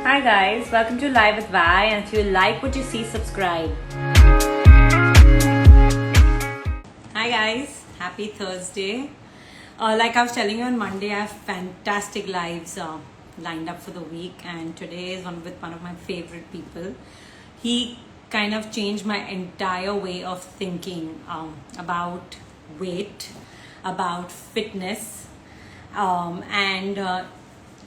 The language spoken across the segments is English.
Hi guys, welcome to Live with Vi, and if you like what you see, subscribe. Hi guys, happy Thursday. Like I was telling you on Monday, I have fantastic lives lined up for the week, and today is with one of my favorite people. He kind of changed my entire way of thinking about weight, about fitness, and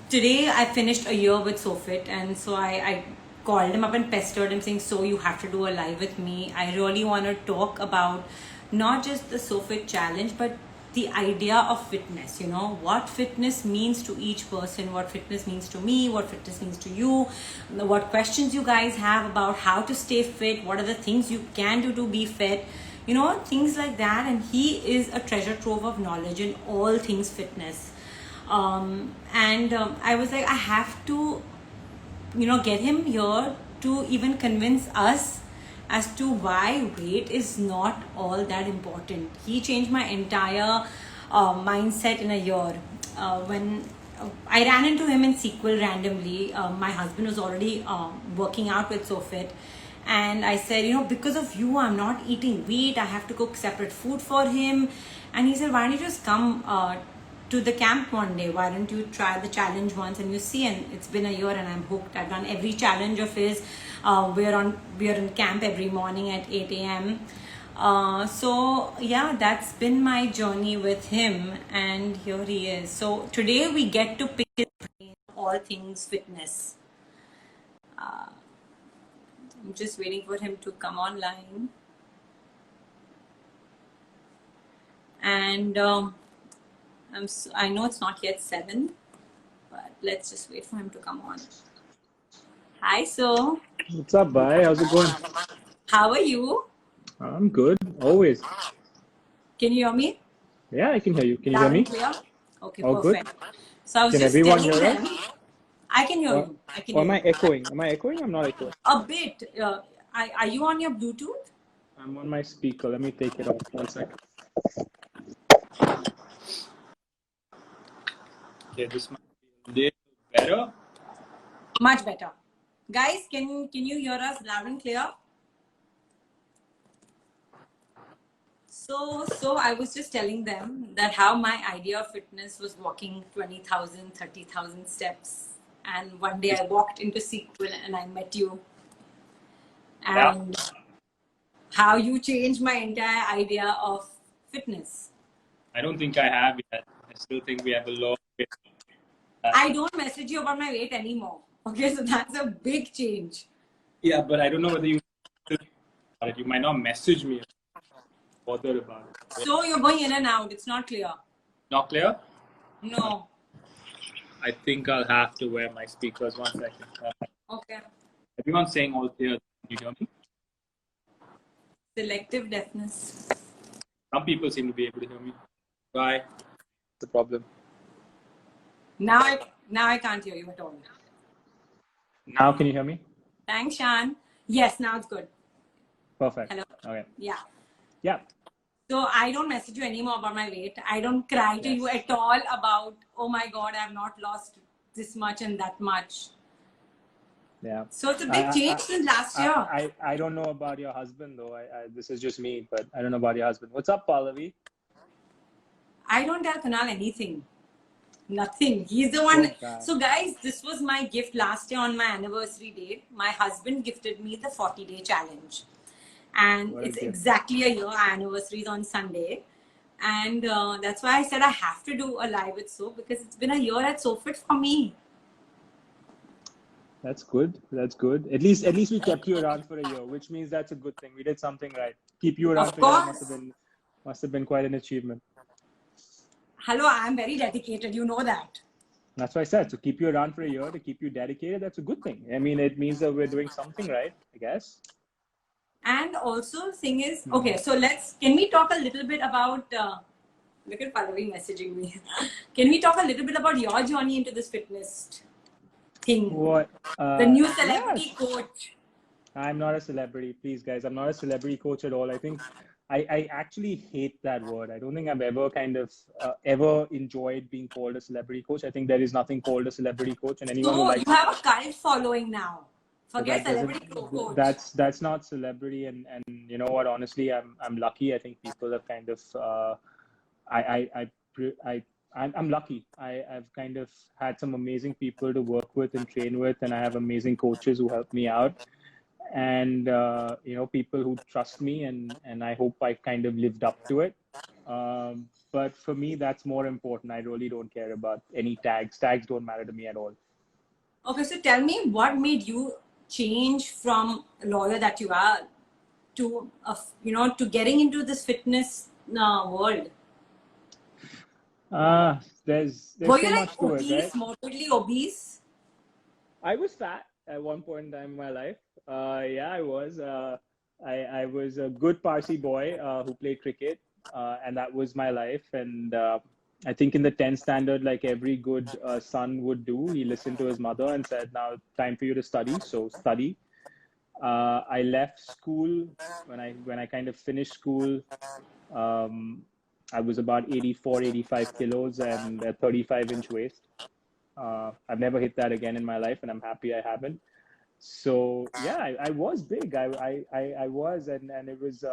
today I finished a year with Sohfit, and so I called him up and pestered him saying, so you have to do a live with me. I really want to talk about not just the Sohfit challenge, but the idea of fitness, what fitness means to each person, what fitness means to me, what fitness means to you, what questions you guys have about how to stay fit, what are the things you can do to be fit, things like that. And he is a treasure trove of knowledge in all things fitness. I was like, I have to, get him here to even convince us as to why weight is not all that important. He changed my entire mindset in a year. When I ran into him in Sequel randomly, my husband was already working out with Sohfit. And I said, because of you, I'm not eating wheat. I have to cook separate food for him. And he said, why don't you just come to the camp one day? Why don't you try the challenge once and you see? And it's been a year and I'm hooked. I've done every challenge of his. We're in camp every morning at 8 a.m. So yeah, that's been my journey with him, and here he is. So today we get to pick his brain on all things fitness. I'm just waiting for him to come online. And I know it's not yet 7, but let's just wait for him to come on. Hi, so. What's up, bye? How's it going? How are you? I'm good, always. Can you hear me? Yeah, I can hear you. Can you Loud hear me? and clear? Okay, All perfect. good? So I was Can just everyone telling hear them, us? I can hear Or, you. I can or hear am I you. echoing? Am I echoing? I'm not echoing. A bit. Are you on your Bluetooth? I'm on my speaker. Let me take it off. 1 second. Okay, this might be a little better. Much better. Guys, can you hear us loud and clear? So I was just telling them that how my idea of fitness was walking 20,000, 30,000 steps. And one day I walked into Sequel and I met you. And how you changed my entire idea of fitness. I don't think I have yet. I still think we have a long way. I don't message you about my weight anymore. Okay, so that's a big change. Yeah, but I don't know whether you might not message me. Bothered about it. So you're going in and out. It's not clear. Not clear? No. I think I'll have to wear my speakers. 1 second. Okay. Everyone's saying all clear. Can you hear me? Selective deafness. Some people seem to be able to hear me. Why? The problem. Now I can't hear you at all. Now can you hear me? Thanks, Shan. Yes, now it's good. Perfect. Hello. Okay. Yeah. Yeah. So I don't message you anymore about my weight. I don't cry to you at all about, oh my God, I have not lost this much and that much. Yeah. So it's a big change since last year. I don't know about your husband though. This is just me, but I don't know about your husband. What's up, Pallavi? I don't tell Kunal anything. Nothing. He's the one. So guys, this was my gift last year on my anniversary day. My husband gifted me the 40-day challenge. And it's exactly a year. Our anniversary is on Sunday. And that's why I said I have to do a live with Soap, because it's been a year at Sohfit for me. That's good. That's good. At least we kept you around for a year, which means that's a good thing. We did something right. Keep you around for a year must have been quite an achievement. Hello, I'm very dedicated. You know that. That's what I said. So keep you around for a year to keep you dedicated. That's a good thing. I mean, it means that we're doing something right, I guess. And also, the thing is, okay, so can we talk a little bit about, look at Pallavi messaging me. Can we talk a little bit about your journey into this fitness thing? What? The new celebrity coach. I'm not a celebrity, please, guys. I'm not a celebrity coach at all. I think I actually hate that word. I don't think I've ever kind of ever enjoyed being called a celebrity coach. I think there is nothing called a celebrity coach, and anyone who So you likes have a cult following now. but Forget that doesn't celebrity coach. that's not celebrity. And you know what, honestly, I'm lucky. I think people have kind of I I I I I'm lucky. I've kind of had some amazing people to work with and train with, and I have amazing coaches who help me out, and you know, people who trust me, and I hope I've kind of lived up to it. But for me, that's more important. I really don't care about any tags. Tags don't matter to me at all. Okay, so tell me what made you change from a lawyer that you are to, to getting into this fitness world? There's Were you so like much to it, right? obese, morbidly obese? I was fat at one point in time in my life. Yeah, I was. I was a good Parsi boy who played cricket, and that was my life. And I think in the 10th standard, like every good son would do, he listened to his mother and said, "Now time for you to study." So study. I left school when I kind of finished school. Um, I was about 84, 85 kilos and a 35-inch waist. I've never hit that again in my life, and I'm happy I haven't. So yeah, I was big. I was, and it was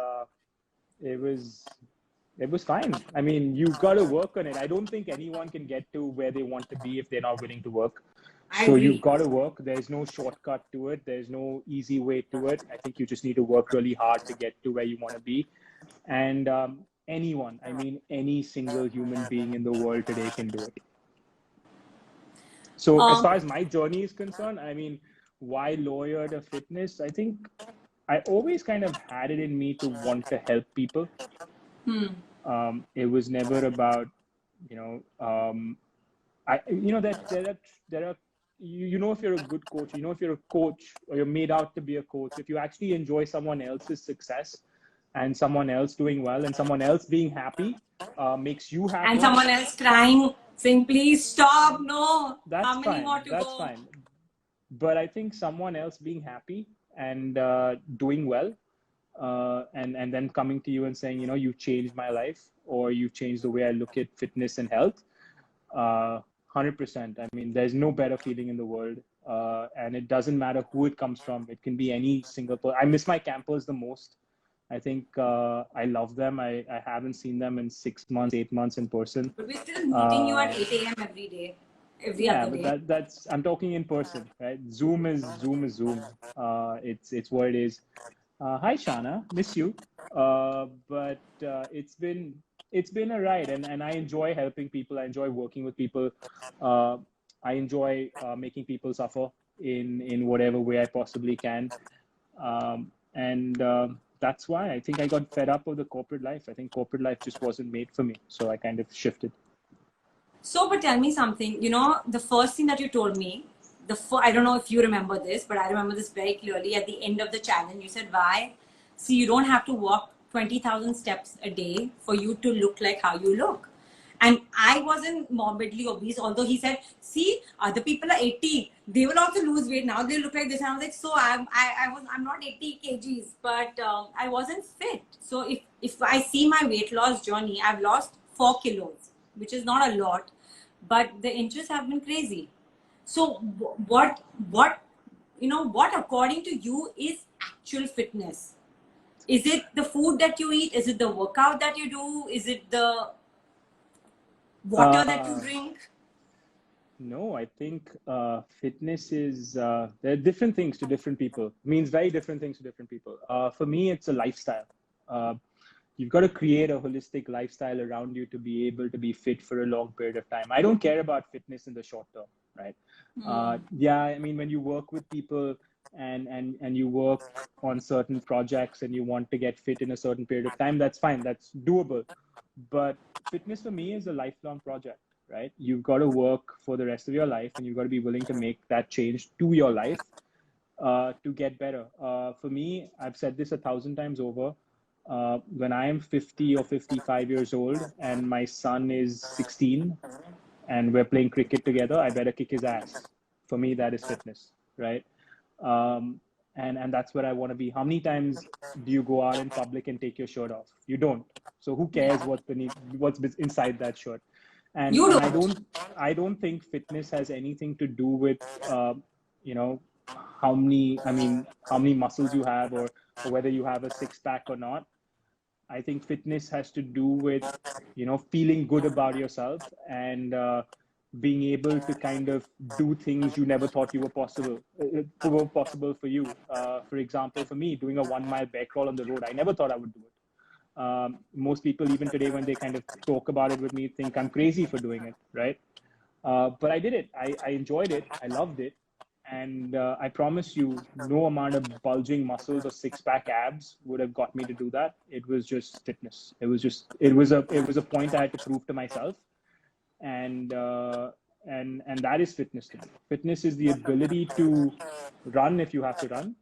it was fine. I mean, you've got to work on it. I don't think anyone can get to where they want to be if they're not willing to work. I So you've agree. got to work. There's no shortcut to it. There's no easy way to it. I think you just need to work really hard to get to where you want to be. And anyone, I mean, any single human being in the world today can do it. So as Um, far as my journey is concerned, I mean, why lawyer to fitness? I think I always kind of had it in me to want to help people. It was never about, you know, that there are, you know, if you're a good coach, you know, if you're a coach or you're made out to be a coach, if you actually enjoy someone else's success and someone else doing well and someone else being happy, makes you and happier. someone else crying, saying, please stop, no, That's how many more fine. to That's go? fine. But I think someone else being happy and doing well, and then coming to you and saying, you know, you changed my life, or you changed the way I look at fitness and health. 100%. I mean, there's no better feeling in the world, and it doesn't matter who it comes from. It can be any single person. I miss my campers the most. I think I love them. I haven't seen them in 6 months, 8 months in person. But we're still meeting you at Uh, 8 a.m. every day, every yeah, other but day. that's I'm talking in person, right? Zoom is Zoom. It's what it is. Hi Shana, miss you. But it's been a ride, and I enjoy helping people. I enjoy working with people. Uh, I enjoy making people suffer in whatever way I possibly can. And that's why I think I got fed up of the corporate life. I think corporate life just wasn't made for me, so I kind of shifted. So, but tell me something. The first thing that you told me, I don't know if you remember this, but I remember this very clearly. At the end of the challenge, you said, "Why? See, you don't have to walk 20,000 steps a day for you to look like how you look." And I wasn't morbidly obese, although he said, "See, other people are 80. They will also lose weight. Now they look like this." And I was like, "So I'm not 80 kgs, but I wasn't fit." So if I see my weight loss journey, I've lost 4 kilos, which is not a lot, but the inches have been crazy. So what according to you is actual fitness? Is it the food that you eat? Is it the workout that you do? Is it the water that you Uh, drink? No, I think fitness is, there are different things to different people. It means very different things to different people. For me, it's a lifestyle. Uh, you've got to create a holistic lifestyle around you to be able to be fit for a long period of time. I don't care about fitness in the short term, right? Yeah, I mean, when you work with people and you work on certain projects and you want to get fit in a certain period of time, that's fine. That's doable. But fitness for me is a lifelong project, right? You've got to work for the rest of your life, and you've got to be willing to make that change to your life to get better. For me, I've said this 1,000 times over. When I am 50 or 55 years old and my son is 16 and we're playing cricket together, I better kick his ass. For me, that is fitness, right? Um, and that's where I want to be. How many times do you go out in public and take your shirt off? You don't. So who cares Yeah. what's inside that shirt? And You and don't. I don't think fitness has anything to do with you know how many how many muscles you have, or whether you have a six pack or not. I think fitness has to do with feeling good about yourself, and being able to kind of do things you never thought you were possible for you. For example, for me, doing a 1 mile bear crawl on the road, I never thought I would do it. Most people, even today, when they kind of talk about it with me, think I'm crazy for doing it, right? But I did it. I enjoyed it. I loved it. And I promise you, no amount of bulging muscles or six-pack abs would have got me to do that. It was just fitness. It was a point I had to prove to myself, and that is fitness to me. Fitness is the ability to run if you have to run,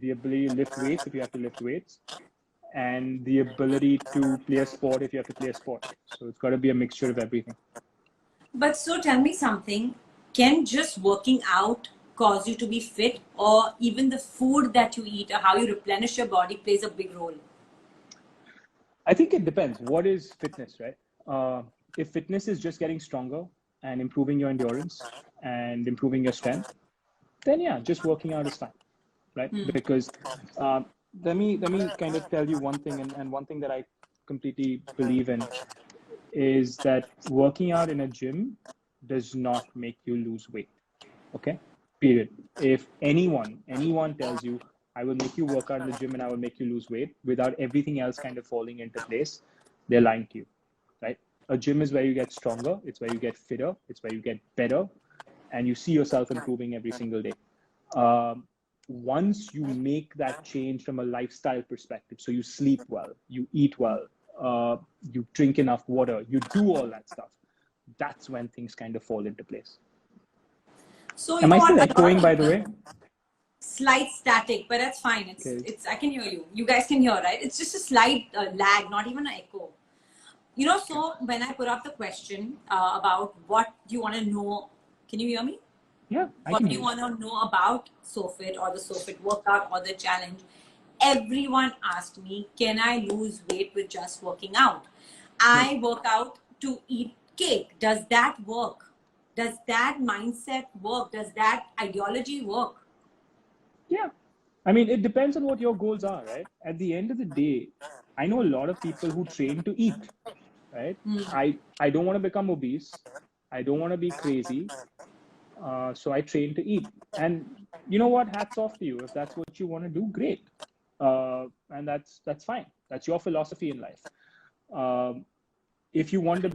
the ability to lift weights if you have to lift weights, and the ability to play a sport if you have to play a sport. So it's got to be a mixture of everything. But so tell me something. Can just working out cause you to be fit, or even the food that you eat or how you replenish your body plays a big role? I think it depends. What is fitness, right? If fitness is just getting stronger and improving your endurance and improving your strength, then yeah, just working out is fine, right? Because let me kind of tell you one thing, and one thing that I completely believe in is that working out in a gym does not make you lose weight. Okay, period. If anyone tells you I will make you work out in the gym and I will make you lose weight without everything else kind of falling into place, they're lying to you, right? A gym is where you get stronger, it's where you get fitter, it's where you get better, and you see yourself improving every single day. um, Once you make that change from a lifestyle perspective, so you sleep well, you eat well, you drink enough water, you do all that stuff, that's when things kind of fall into place. So you Am know I what? still A lot echoing, of by the people, way? slight static, but that's fine. Okay. It's. I can hear you. You guys can hear, right? It's just a slight lag, not even an echo. You know. Okay. So when I put up the question about what you want to know, can you hear me? Yeah, I What can do hear you you. want to know about Sohfit or the Sohfit workout or the challenge? Everyone asked me, can I lose weight with just working out? Yep. I work out to eat cake. Does that work? Does that mindset work? Does that ideology work? Yeah. I mean, it depends on what your goals are, right? At the end of the day, I know a lot of people who train to eat, right? I don't want to become obese. I don't want to be crazy. So I train to eat. And you know what? Hats off to you. If that's what you want to do, great. And that's fine. That's your philosophy in life. Um, if you want to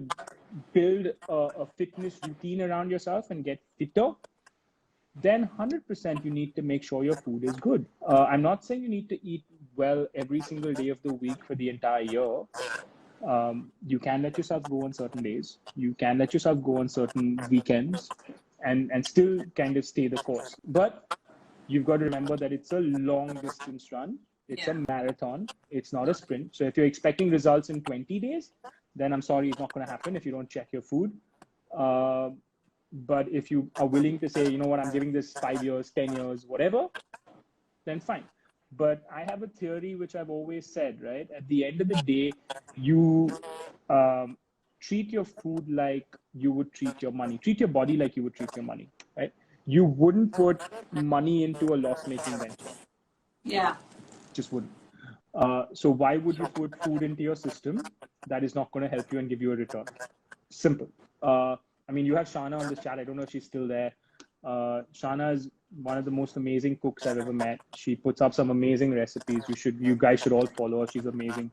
build a fitness routine around yourself and get fitter, then 100% you need to make sure your food is good. I'm not saying you need to eat well every single day of the week for the entire year. You can let yourself go on certain days. You can let yourself go on certain weekends, and still kind of stay the course. But you've got to remember that it's a long distance run. It's a Yeah. marathon. It's not a sprint. So if you're expecting results in 20 days, then I'm sorry, it's not going to happen if you don't check your food. Uh, but if you are willing to say, you know what, I'm giving this 5 years, 10 years, whatever, then fine. But I have a theory which I've always said, right? At the end of the day, you treat your food like you would treat your money. Treat your body like you would treat your money, right? You wouldn't put money into a loss-making venture. Yeah. Just wouldn't. So why would you put food into your system that is not going to help you and give you a return? Simple. I mean, you have Shana on this chat. I don't know if she's still there. Shana is one of the most amazing cooks I've ever met. She puts up some amazing recipes. You guys should all follow her. She's amazing.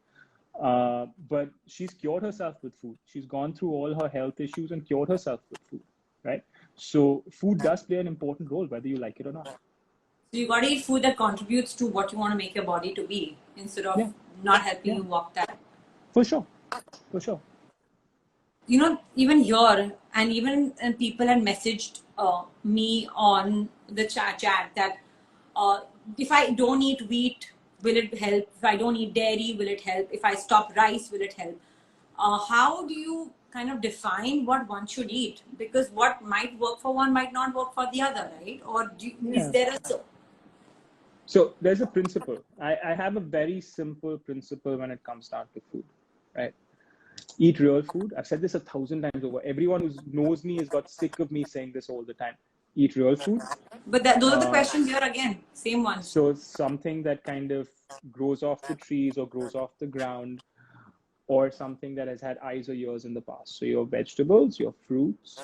But she's cured herself with food. She's gone through all her health issues and cured herself with food, right? So food does play an important role, whether you like it or not. So you got to eat food that contributes to what you want to make your body to be, instead of Yeah, not helping yeah, you walk that. for sure, for sure. You know, even here, and even and people had messaged me on the chat that if I don't eat wheat, will it help? If I don't eat dairy, will it help? If I stop rice, will it help? How do you kind of define what one should eat? Because what might work for one might not work for the other, right? Or is Yeah. there a So there's a principle. I have a very simple principle when it comes down to food, right? Eat real food. I've said this 1,000 times over. Everyone who knows me has got sick of me saying this all the time. Eat real food. But those are the Uh, questions here again, same ones. so something that kind of grows off the trees or grows off the ground, or something that has had eyes or ears in the past. So your vegetables, your fruits,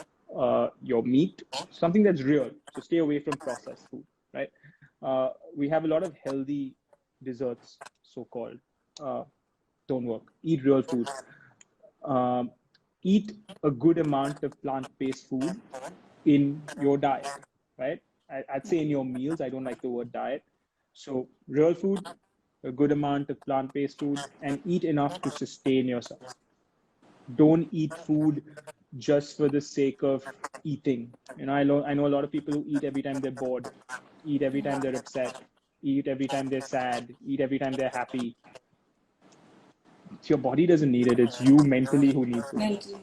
your meat, something that's real. So stay away from processed food, right? We have a lot of healthy desserts, so-called. Don't work. Eat real food. Um, Eat a good amount of plant-based food in your diet, right? I'd say in your meals. I don't like the word diet. So real food, a good amount of plant-based food, and eat enough to sustain yourself. Don't eat food just for the sake of eating. I know a lot of people who eat every time they're bored, eat every time they're upset, eat every time they're sad, eat every time they're happy. Your body doesn't need it. It's you mentally who needs it. Mentally.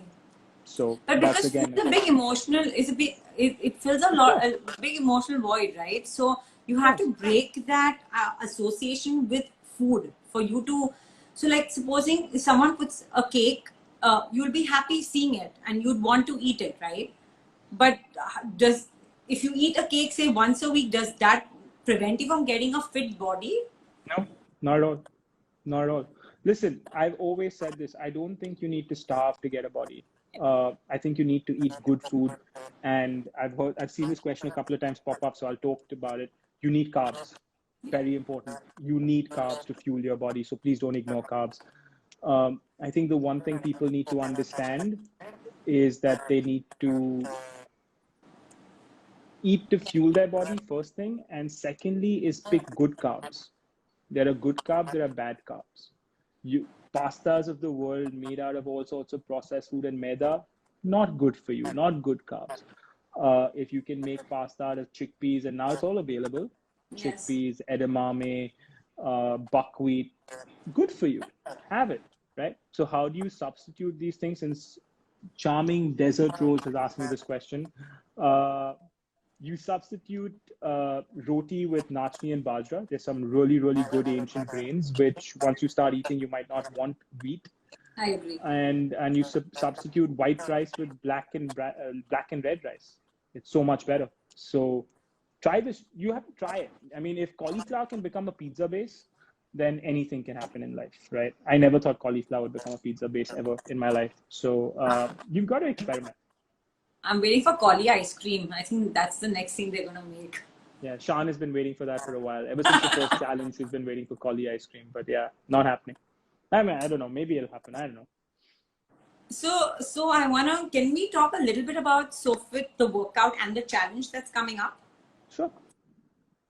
So But that's because food again, is a big emotional, is a big, it fills of course, a big emotional void, right? So you of have course. to break that association with food for you to. So like supposing someone puts a cake, you'll be happy seeing it and you'd want to eat it, right? But does if you eat a cake say once a week, does that prevent you from getting a fit body? No, not at all. Not at all. Listen, I've always said this. I don't think you need to starve to get a body. I think you need to eat good food. And I've seen this question a couple of times pop up, so I'll talk about it. You need carbs. Very important. You need carbs to fuel your body. So please don't ignore carbs. I think the one thing people need to understand is that they need to eat to fuel their body, first thing. And secondly, is pick good carbs. There are good carbs, there are bad carbs. Pastas of the world made out of all sorts of processed food and maida, not good for you, not good carbs. If you can make pasta out of chickpeas, and now it's all available, Yes. chickpeas, edamame, buckwheat, good for you. Have it, right? So how do you substitute these things? Since Charming Desert Rose has asked me this question. Uh, you substitute roti with nachni and bajra. There's some really, really good ancient grains, which once you start eating, you might not want wheat. I agree. And you substitute white rice with black and red rice. It's so much better. So try this. You have to try it. I mean, if cauliflower can become a pizza base, then anything can happen in life, right? I never thought cauliflower would become a pizza base ever in my life. So you've got to experiment. I'm waiting for Collie ice cream. I think that's the next thing they're gonna make. Yeah, Sean has been waiting for that for a while. Ever since the first challenge, he's been waiting for Collie ice cream. But yeah, not happening. I mean, I don't know. Maybe it'll happen. I don't know. So I wanna. Can we talk a little bit about Sohfit, the workout, and the challenge that's coming up? Sure.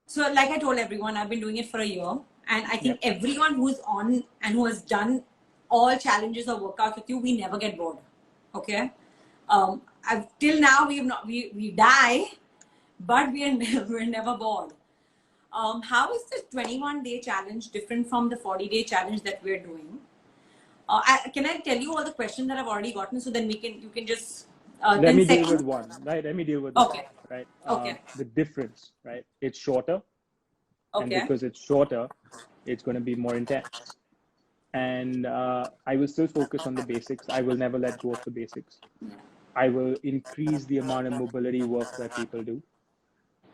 So, like I told everyone, I've been doing it for a year, and I think Yep. everyone who's on and who has done all challenges or workouts with you, we never get bored. Okay. Till now we have not. We die, but we are we're never bored. How is the 21-day challenge different from the 40-day challenge that we're doing? Can I tell you all the questions that I've already gotten so then you can just Let then me deal with second. one, right? Let me deal with one, Okay. right? Okay. The difference, right? It's shorter. And Okay. because it's shorter, it's going to be more intense. And I will still focus on the basics. I will never let go of the basics. I will increase the amount of mobility work that people do.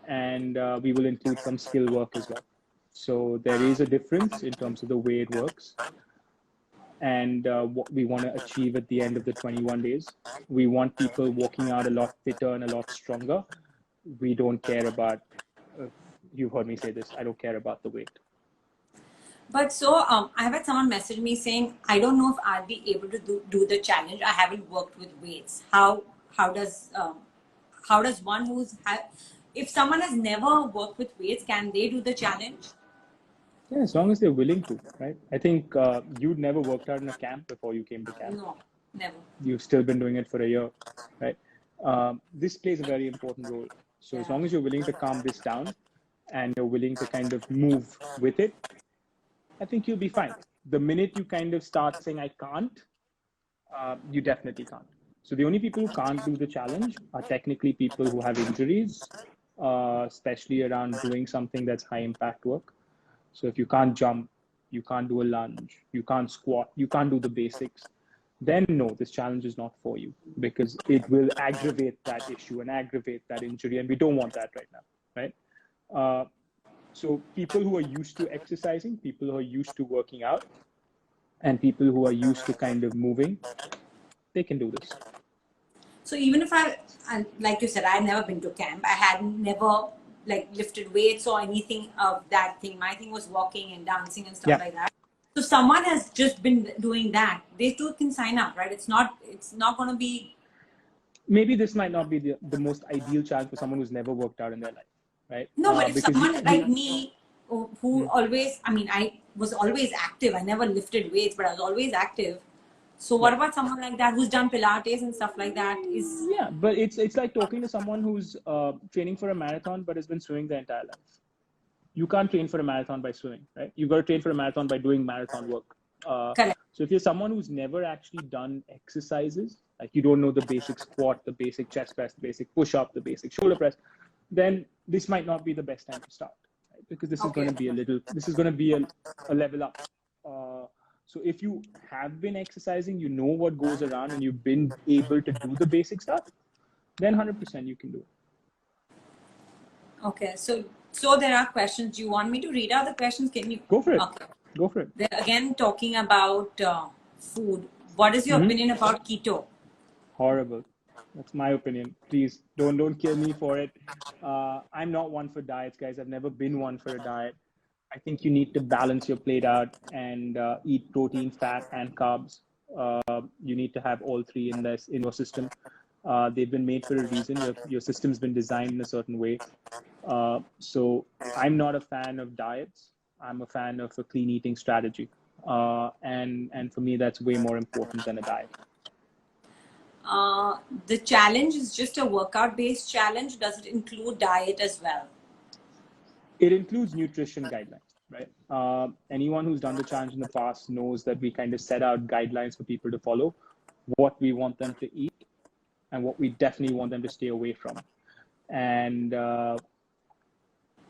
And we will include some skill work as well. So there is a difference in terms of the way it works and what we want to achieve at the end of the 21 days. We want people walking out a lot fitter and a lot stronger. We don't care about, you've heard me say this, I don't care about the weight. But so I've had someone message me saying, I don't know if I'll be able to do the challenge. I haven't worked with weights. How does one if someone has never worked with weights, can they do the challenge? Yeah, as long as they're willing to, right? I think you'd never worked out in a camp before you came to camp. No, never. You've still been doing it for a year, right? This plays a very important role. So as Yeah. long as you're willing to calm this down and you're willing to kind of move with it, I think you'll be fine. The minute you kind of start saying, I can't, you definitely can't. So the only people who can't do the challenge are technically people who have injuries especially around doing something that's high impact work. So if you can't jump, you can't do a lunge, you can't squat, you can't do the basics, then no, this challenge is not for you, because it will aggravate that issue and aggravate that injury. And we don't want that right now, right? So people who are used to exercising, people who are used to working out, and people who are used to kind of moving, they can do this. So even if like you said, I had never been to camp. I had never like lifted weights or anything of that thing. My thing was walking and dancing and stuff Yeah. like that. So someone has just been doing that. They too can sign up, right? It's not going to be. Maybe this might not be the most ideal challenge for someone who's never worked out in their life, right? No, but if Because someone like me who always, I mean, I was always active. I never lifted weights, but I was always active. So what about someone like that who's done Pilates and stuff like that? Yeah, but it's like talking to someone who's training for a marathon but has been swimming their entire life. You can't train for a marathon by swimming, right? You've got to train for a marathon by doing marathon work. Correct. So if you're someone who's never actually done exercises, like you don't know the basic squat, the basic chest press, the basic push-up, the basic shoulder press, then this might not be the best time to start, right? Because this is going to be a level up. So if you have been exercising, you know what goes around, and you've been able to do the basic stuff, then 100% you can do it. Okay, so there are questions. Do you want me to read out the questions? Can you go for it? Okay. Go for it. They're again talking about food. What is your opinion about keto? Horrible. That's my opinion. Please don't kill me for it. I'm not one for diets, guys. I've never been one for a diet. I think you need to balance your plate out and eat protein, fat, and carbs. You need to have all three in your system. They've been made for a reason. Your system's been designed in a certain way. So I'm not a fan of diets. I'm a fan of a clean eating strategy. And for me, that's way more important than a diet. The challenge is just a workout based challenge. Does it include diet as well? It includes nutrition guidelines, right? Anyone who's done the challenge in the past knows that we kind of set out guidelines for people to follow, what we want them to eat and what we definitely want them to stay away from. And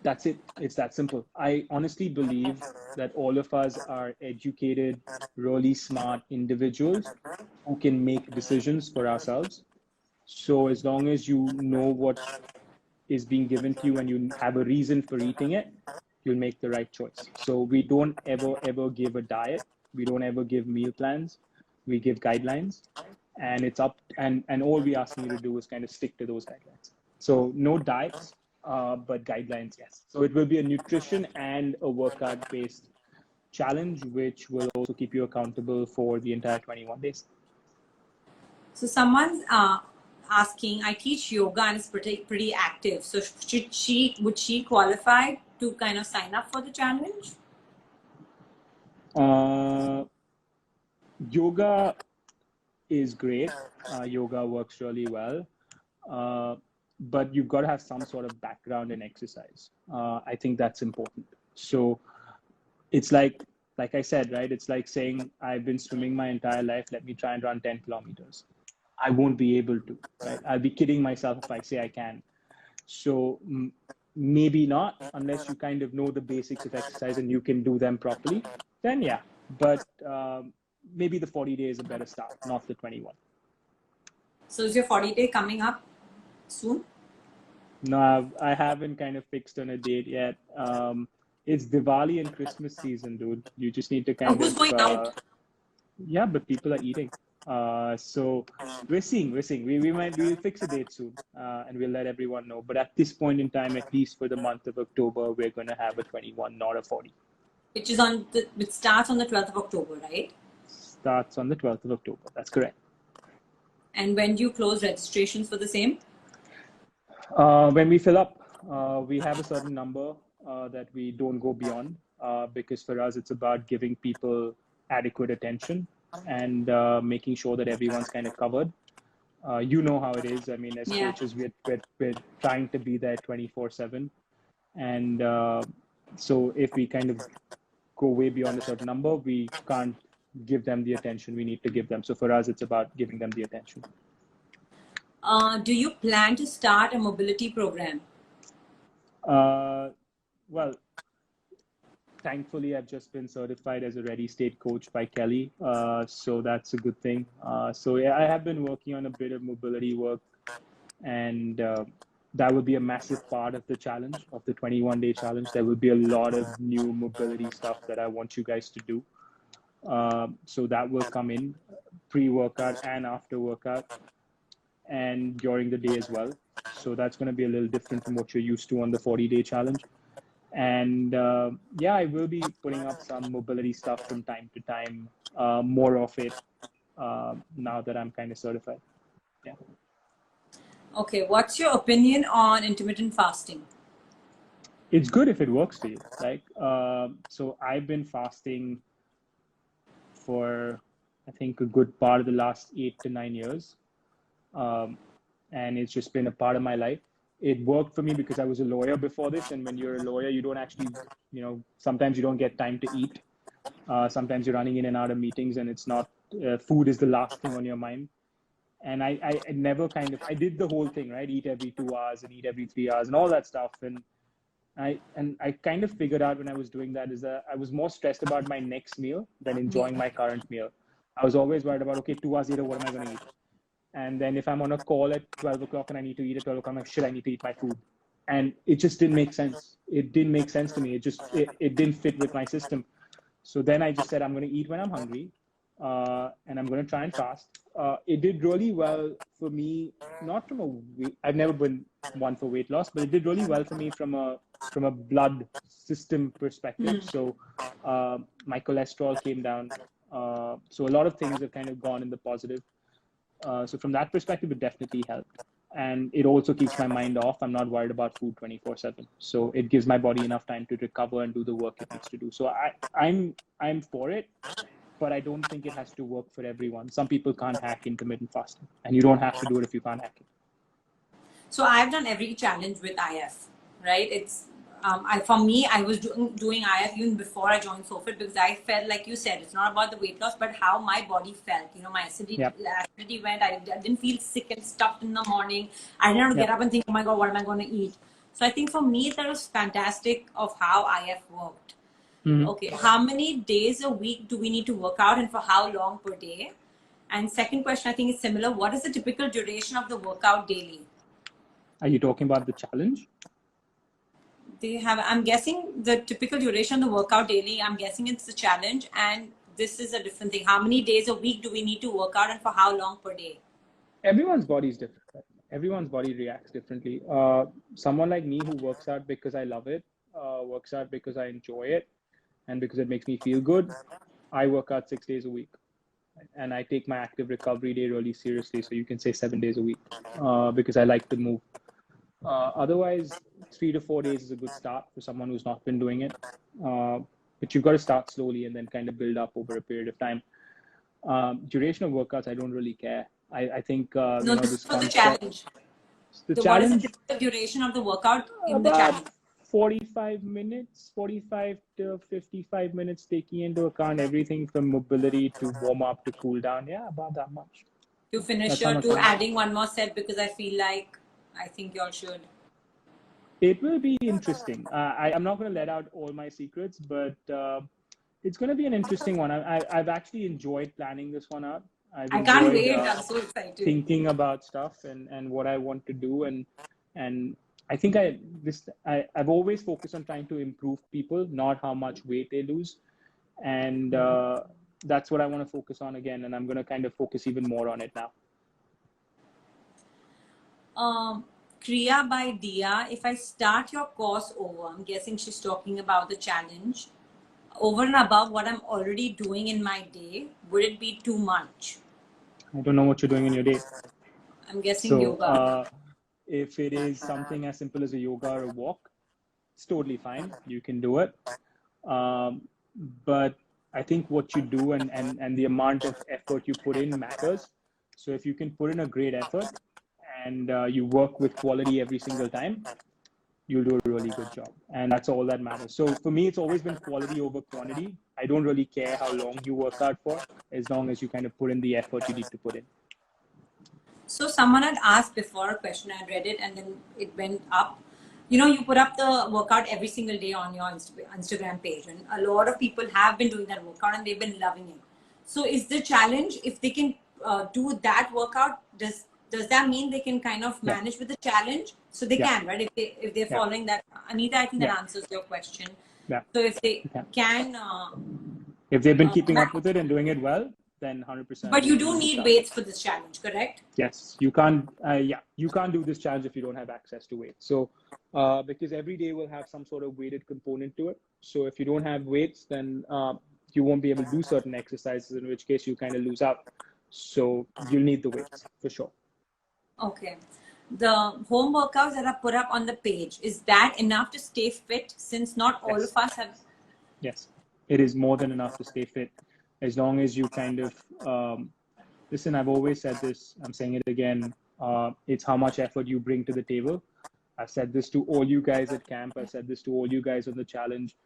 that's it. It's that simple. I honestly believe that all of us are educated, really smart individuals who can make decisions for ourselves. So as long as you know what is being given to you and you have a reason for eating it, you'll make the right choice. So we don't ever give a diet. We don't ever give meal plans. We give guidelines, and it's up, and all we ask you to do is kind of stick to those guidelines. So no diets, but guidelines, yes. So it will be a nutrition and a workout based challenge, which will also keep you accountable for the entire 21 days. So someone's asking, I teach yoga and it's pretty active. So would she qualify to kind of sign up for the challenge? Yoga is great. Yoga works really well. But you've got to have some sort of background in exercise. I think that's important. So it's like I said, right? It's like saying, I've been swimming my entire life. Let me try and run 10 kilometers. I won't be able to, right? I'll be kidding myself if I say I can. So maybe not, unless you kind of know the basics of exercise and you can do them properly, then yeah. But maybe the 40 days is a better start, not the 21. So is your 40-day coming up soon? No, I haven't kind of fixed on a date yet. It's Diwali and Christmas season, dude. You just need to kind Who's of going out? Yeah, but people are eating. So we're seeing. We'll fix a date soon, and we'll let everyone know. But at this point in time, at least for the month of October, we're going to have a 21, not a 40. Which starts on the 12th of October, right? Starts on the 12th of October. That's correct. And when do you close registrations for the same? When we fill up, we have a certain number that we don't go beyond, because for us, it's about giving people adequate attention and making sure that everyone's kind of covered. You know how it is. I mean, as coaches, we're trying to be there 24/7. And so if we kind of go way beyond a certain number, we can't give them the attention we need to give them. So for us, it's about giving them the attention. Do you plan to start a mobility program? Uh, well, thankfully, I've just been certified as a ready state coach by Kelly. So that's a good thing. So yeah, I have been working on a bit of mobility work, and that would be a massive part of the challenge, of the 21-day challenge. There will be a lot of new mobility stuff that I want you guys to do. So that will come in pre-workout and after workout and during the day as well. So that's going to be a little different from what you're used to on the 40-day challenge. And yeah, I will be putting up some mobility stuff from time to time, more of it now that I'm kind of certified. Yeah. Okay, what's your opinion on intermittent fasting? It's good if it works for you. Like, so I've been fasting for, I think, a good part of the last 8 to 9 years. And it's just been a part of my life. It worked for me because I was a lawyer before this. And when you're a lawyer, you don't actually, sometimes you don't get time to eat. Sometimes you're running in and out of meetings and it's not, food is the last thing on your mind. And I never I did the whole thing, right? Eat every 2 hours and eat every 3 hours and all that stuff. And I kind of figured out when I was doing that is that I was more stressed about my next meal than enjoying my current meal. I was always worried about, okay, 2 hours later, what am I going to eat? And then if I'm on a call at 12 o'clock and I need to eat at 12 o'clock, I'm like, shit, I need to eat my food. And it just didn't make sense. It didn't make sense to me. It didn't fit with my system. So then I just said, I'm going to eat when I'm hungry, and I'm going to try and fast. It did really well for me, not from a weight, I've never been one for weight loss, but it did really well for me from a blood system perspective. So my cholesterol came down. So a lot of things have kind of gone in the positive. So from that perspective, it definitely helped. And it also keeps my mind off. I'm not worried about food 24/7. So it gives my body enough time to recover and do the work it needs to do. So I'm for it, but I don't think it has to work for everyone. Some people can't hack intermittent fasting, and you don't have to do it if you can't hack it. So I've done every challenge with IF, right? For me, I was doing IF even before I joined Sohfit because I felt, like you said, it's not about the weight loss, but how my body felt. My acidity went. I didn't feel sick and stuffed in the morning. I didn't have to get up and think, oh my God, what am I going to eat? So I think for me, that was fantastic of how IF worked. Mm-hmm. Okay, how many days a week do we need to work out and for how long per day? And second question, I think is similar. What is the typical duration of the workout daily? Are you talking about the challenge? I'm guessing the typical duration of the workout daily, I'm guessing it's the challenge, and this is a different thing. How many days a week do we need to work out and for how long per day? Everyone's body is different. Right? Everyone's body reacts differently. Someone like me who works out because I love it, works out because I enjoy it, and because it makes me feel good, I work out 6 days a week. And I take my active recovery day really seriously. So you can say 7 days a week, because I like to move. Otherwise, 3 to 4 days is a good start for someone who's not been doing it. But you've got to start slowly and then kind of build up over a period of time. Duration of workouts, I don't really care. I think This is for the challenge. The What is challenge? the duration of the workout in the About challenge? 45 minutes, 45 to 55 minutes, taking into account everything from mobility to warm up to cool down. Yeah, about that much. To finish or to adding one more set, because I feel like I think y'all should. It will be interesting. I'm not going to let out all my secrets, but it's going to be an interesting one. I've actually enjoyed planning this one out. I can't wait. I'm so excited. Thinking about stuff and what I want to do, and I think I've always focused on trying to improve people, not how much weight they lose, and that's what I want to focus on again. And I'm going to kind of focus even more on it now. Kriya by Dia, if I start your course over, I'm guessing she's talking about the challenge, over and above what I'm already doing in my day, would it be too much? I don't know what you're doing in your day. I'm guessing yoga. If it is something as simple as a yoga or a walk, it's totally fine. You can do it. But I think what you do and the amount of effort you put in matters. So if you can put in a great effort and you work with quality every single time, you'll do a really good job. And that's all that matters. So for me, it's always been quality over quantity. I don't really care how long you work out for, as long as you kind of put in the effort you need to put in. So someone had asked before a question, I read it and then it went up. you put up the workout every single day on your Instagram page, and a lot of people have been doing that workout and they've been loving it. So is the challenge, if they can do that workout, does that mean they can kind of Yeah. manage with the challenge? So they Yeah. can, right? If they're Yeah. following that, Anita, I think that Yeah. answers your question. Yeah. So if they You can. can, If they've been keeping up with it and doing it well, then 100% but they you can do do the need challenge. weights for this challenge, correct? Yes, you can't. You can't do this challenge if you don't have access to weights. So, because every day will have some sort of weighted component to it. So if you don't have weights, then you won't be able to do certain exercises. In which case, you kind of lose out. So you'll need the weights for sure. Okay. The home workouts that are put up on the page, is that enough to stay fit, since not all Yes. of us have? Yes, it is more than enough to stay fit, as long as you kind of listen. I've always said this. I'm saying it again. It's how much effort you bring to the table. I've said this to all you guys at camp. I've said this to all you guys on the challenge.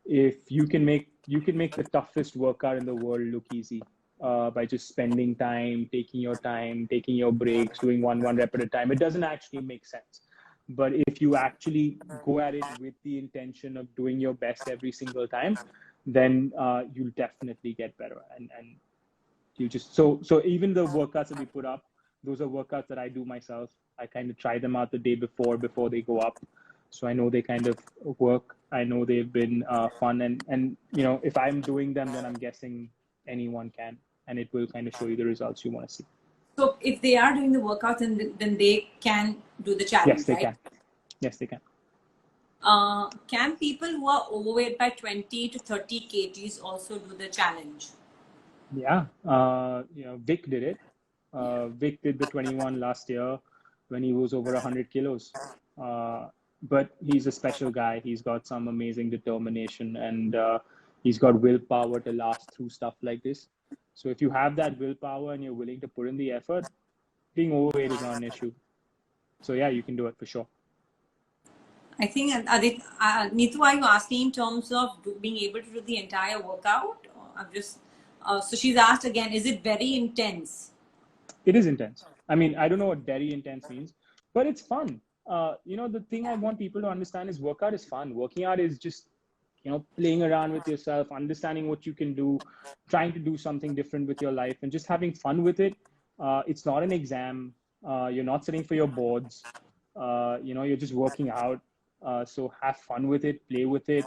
If you can make the toughest workout in the world look easy by just spending time, taking your breaks, doing one rep at a time. It doesn't actually make sense. But if you actually go at it with the intention of doing your best every single time, then you'll definitely get better. And you just so even the workouts that we put up, those are workouts that I do myself. I kind of try them out the day before they go up, so I know they kind of work. I know they've been fun, and if I'm doing them, then I'm guessing anyone can, and it will kind of show you the results you want to see. So if they are doing the workouts, then they can do the Yes, challenge, they right? can. Yes, they can. Can people who are overweight by 20 to 30 kgs also do the challenge? Yeah, Vic did it. Vic did the 21 last year when he was over 100 kilos. But he's a special guy. He's got some amazing determination, and he's got willpower to last through stuff like this. So if you have that willpower and you're willing to put in the effort, being overweight is not an issue. So yeah, you can do it for sure. I think, Neetu, are you asking in terms of being able to do the entire workout? Or I'm just, so she's asked again, is it very intense? It is intense. I mean, I don't know what very intense means, but it's fun. The thing I want people to understand is workout is fun. Working out is just, playing around with yourself, understanding what you can do, trying to do something different with your life, and just having fun with it. It's not an exam. You're not sitting for your boards. You're just working out. So have fun with it, play with it,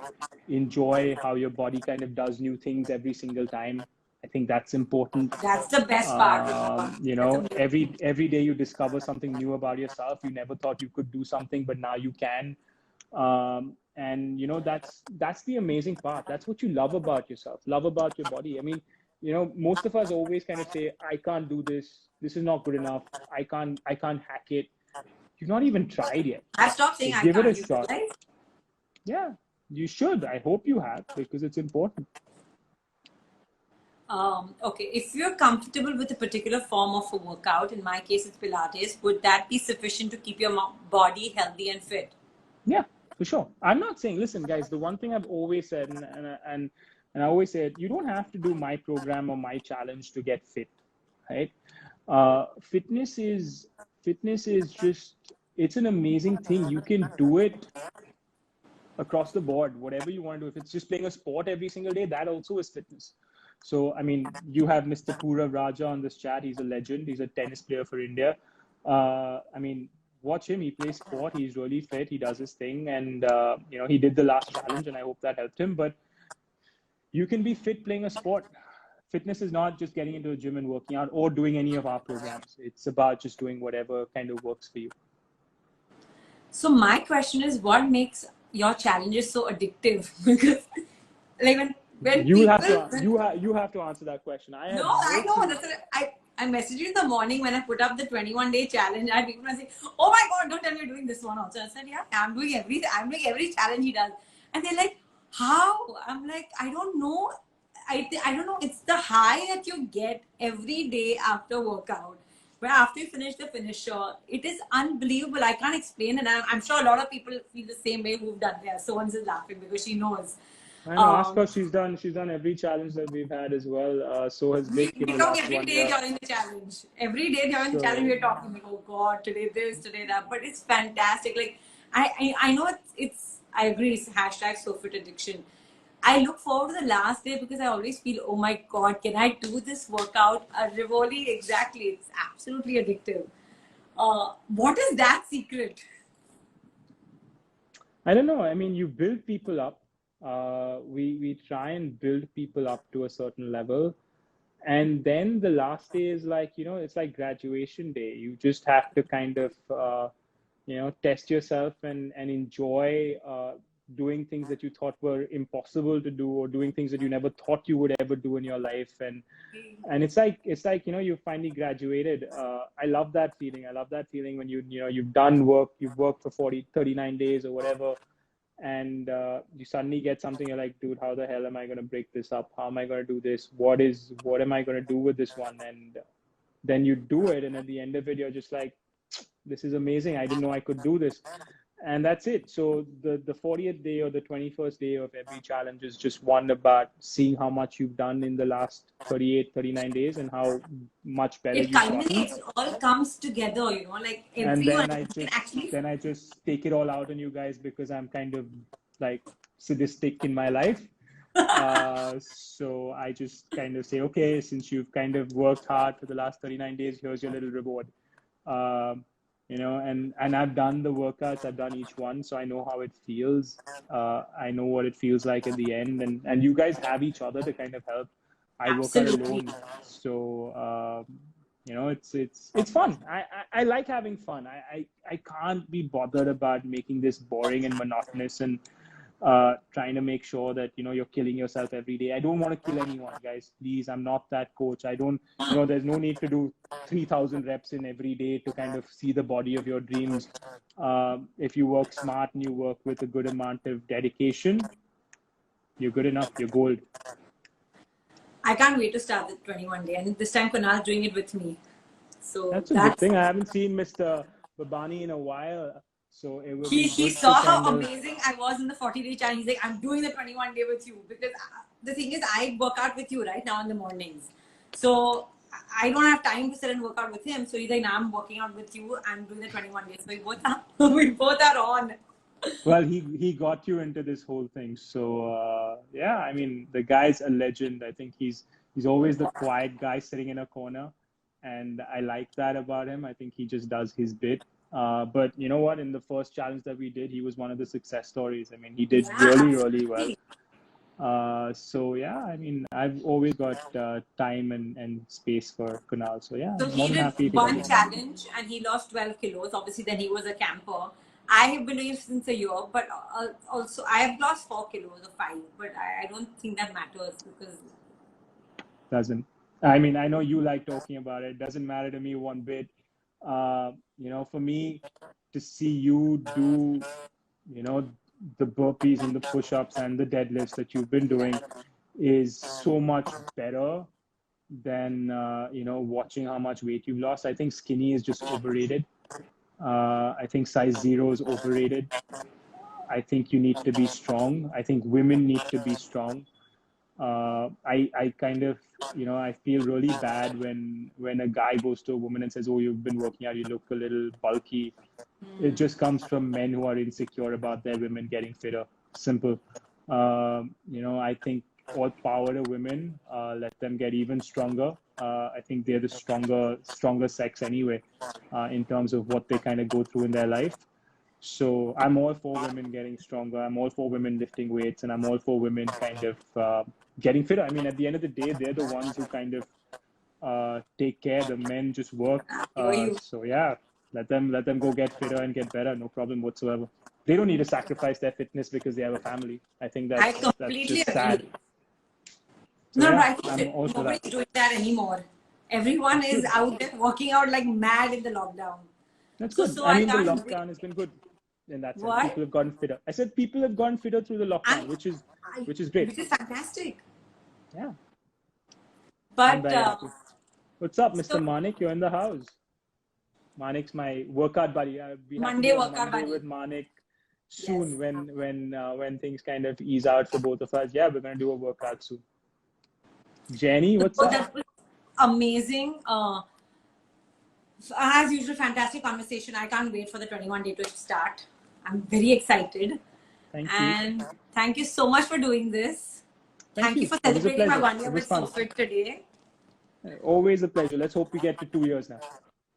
enjoy how your body kind of does new things every single time. I think that's important. That's the best part. That's Every day you discover something new about yourself. You never thought you could do something, but now you can. And that's the amazing part. That's what you love about yourself, love about your body. I mean, most of us always kind of say, I can't do this, this is not good enough, I can't hack it. You've not even tried yet. I've stopped So saying I give it a can't. You shot. realize? Yeah, you should. I hope you have, because it's important. Okay, if you're comfortable with a particular form of a workout, in my case it's Pilates, would that be sufficient to keep your body healthy and fit? Yeah, for sure. I'm not saying, listen, guys, the one thing I've always said, and I always said, you don't have to do my program or my challenge to get fit, right? Fitness is just, it's an amazing thing. You can do it across the board, whatever you want to do. If it's just playing a sport every single day, that also is fitness. So, I mean, you have Mr. Purav Raja on this chat. He's a legend. He's a tennis player for India. I mean, watch him. He plays sport. He's really fit. He does his thing. And, he did the last challenge, and I hope that helped him. But you can be fit playing a sport. Fitness is not just getting into a gym and working out or doing any of our programs. It's about just doing whatever kind of works for you. So my question is, what makes your challenges so addictive? Because like when You have people to you have to answer that question. I have no, I no know. clue. That's what I messaged you in the morning when I put up the 21-day challenge. I had people say, "Oh my God, don't tell me you're doing this one also." I said, "Yeah, I'm doing every challenge he does." And they're like, "How?" I'm like, "I don't know. I don't know. It's the high that you get every day after workout. But after you finish the finisher, it is unbelievable. I can't explain it. I'm sure a lot of people feel the same way who've done there. So one's laughing because she knows. I know. Ask her. She's done every challenge that we've had as well. So has We Vic in the talk last every one day year. during the challenge. Every day during the challenge, So we're talking like, oh God, today this, today that. But it's fantastic. Like, I know I agree, it's hashtag Sohfit addiction. I look forward to the last day because I always feel, oh my God, can I do this workout? Rivoli, exactly. It's absolutely addictive. What is that secret? I don't know. I mean, you build people up. We try and build people up to a certain level, and then the last day is like, it's like graduation day. You just have to kind of test yourself and enjoy doing things that you thought were impossible to do, or doing things that you never thought you would ever do in your life. And it's like you finally graduated. I love that feeling. I love that feeling when you've done work, you've worked for 39 days or whatever, and you suddenly get something. You're like, dude, how the hell am I going to break this up? How am I going to do this? What am I going to do with this one? And then you do it, and at the end of it, you're just like, this is amazing. I didn't know I could do this. And that's it. So the 40th day or the 21st day of every challenge is just one about seeing how much you've done in the last 38, 39 days and how much better It you've gotten. culminates, it all comes together, like And everyone can actually. then I just take it all out on you guys because I'm kind of like sadistic in my life. So I just kind of say, okay, since you've kind of worked hard for the last 39 days, here's your little reward. And I've done the workouts, I've done each one, so I know how it feels. I know what it feels like at the end, and you guys have each other to kind of help. I work out Absolutely. alone, so it's fun. I like having fun. I can't be bothered about making this boring and monotonous and trying to make sure that you're killing yourself every day. I don't want to kill anyone, guys. Please, I'm not that coach. I don't, there's no need to do 3,000 reps in every day to kind of see the body of your dreams. If you work smart and you work with a good amount of dedication, you're good enough. You're gold. I can't wait to start the 21 day, and this time Kunal's doing it with me. So That's a good thing. I haven't seen Mr. Babani in a while, so it would be he good to saw how kind of. amazing I was in the 40-day challenge. He's like, I'm doing the 21 day with you, because the thing is, I work out with you right now in the mornings. So I don't have time to sit and work out with him. So he's like, now I'm working out with you and doing the 21 days. So we both are on. Well, he got you into this whole thing, so yeah. I mean, the guy's a legend. I think he's always the quiet guy sitting in a corner, and I like that about him. I think he just does his bit. But you know what? In the first challenge that we did, he was one of the success stories. I mean, he did Yeah, really, really well. absolutely. So yeah, I mean, I've always got time and space for Kunal. So yeah, So I'm more he than did happy if he does one it. challenge and he lost 12 kilos. Obviously, then he was a camper. I have been doing it since a year, but also I have lost 4 kilos or 5, but I don't think that matters because. Doesn't. I mean, I know you like talking about it. Doesn't matter to me one bit. For me to see you do, you know, the burpees and the push-ups and the deadlifts that you've been doing is so much better than, watching how much weight you've lost. I think skinny is just overrated. I think size 0 is overrated. I think you need to be strong. I think women need to be strong. I kind of, I feel really bad when a guy goes to a woman and says, "Oh, you've been working out, you look a little bulky." It just comes from men who are insecure about their women getting fitter. Simple. I think all power to women. Let them get even stronger. I think they're the stronger sex anyway, in terms of what they kind of go through in their life. So I'm all for women getting stronger. I'm all for women lifting weights, and I'm all for women kind of getting fitter. I mean, at the end of the day, they're the ones who kind of take care. The men just work. Were you? So yeah, let them go get fitter and get better. No problem whatsoever. They don't need to sacrifice their fitness because they have a family. I think I that's completely just agree. sad. So No, but yeah, I I'm think all for that. nobody's doing that anymore. Everyone That's is good. out there working out like mad in the lockdown. That's So, good. so I I mean, the can't wait. lockdown has been good in that sense. What? People have gotten fitter. I said people have gotten fitter through the And lockdown, which is great. which is fantastic. Yeah, I'm But very happy. What's up, Mr. so Manik? You're in the house. Manik's my workout buddy. We have to Monday do a workout Monday buddy. with Manik Yes. soon when things kind of ease out for both of us. Yeah, we're gonna do a workout soon. Jenny, what's So up? that was amazing. As usual, fantastic conversation. I can't wait for the 21 day to start. I'm very excited. Thank you. And thank you so much for doing this. Thank Thank you you. for It was a celebrating my pleasure. 1 year It was with fun. Sohfit today. Always a pleasure. Let's hope we get to 2 years now.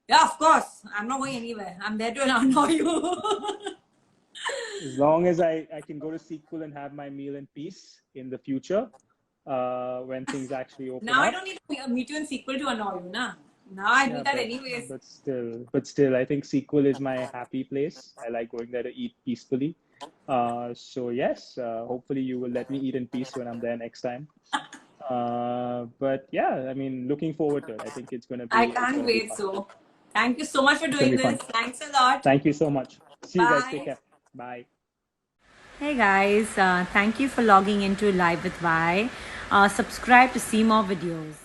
Yeah, of course. I'm not going anywhere. I'm there to annoy you. As long as I can go to Sequel and have my meal in peace in the future, when things actually open Now I up. don't need to meet you in sequel to annoy you, na. Now I do Yeah, that anyways. but still, I think Sequel is my happy place. I like going there to eat peacefully. So yes, hopefully you will let me eat in peace when I'm there next time. But yeah, I mean, looking forward to it. I think I it's can't gonna be wait. fun. So, thank you so much for It's gonna doing be fun. this. Thanks a lot. Thank you so much. See you guys. Take Bye. care. Bye. Hey guys, thank you for logging into Live with Vi. Subscribe to see more videos.